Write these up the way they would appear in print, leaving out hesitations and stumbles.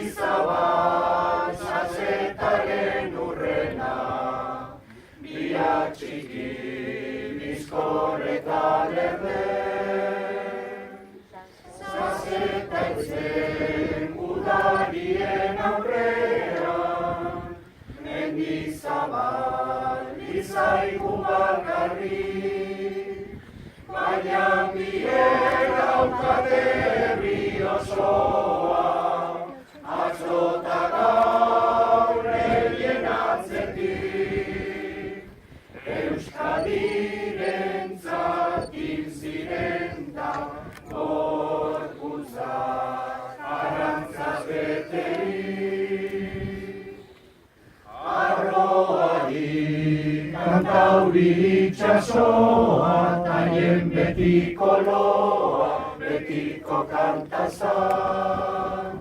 Mendizabal, sasetaren urrena, biak txiki, bizkor eta lerde. Zazetaitzen udarien aurrean, Mendizabal, izaigu bakarrik, baina biek daukate herri osoa, atzo eta gaur herrien atzetik. Euskadirentzat hil ziren da gorputzak arantzaz beterik. Arroari kantauri itxasoa, taien betiko loa, betiko kantazan.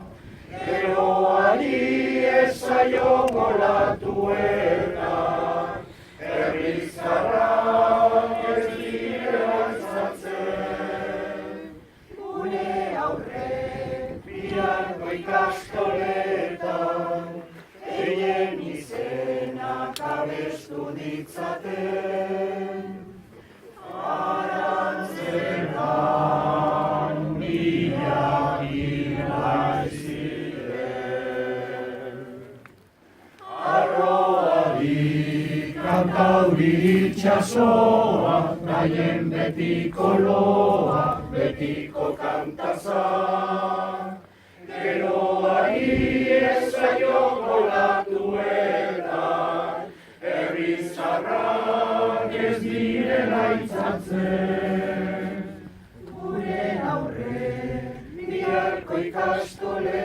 Geroari ezaio molatuena, herrizarrak ez direla izatzen. Gure aurrek biharko ikastoletan, eien izenak abestu ditzaten. Arantzenan mila hilai ziren. Arroari kantauri itxasoa, naien betiko loa, betiko kantazan. Geroari ezaio molatuena, herrizarrak ez direla itzatzen. Gure aurre, biharko ikastole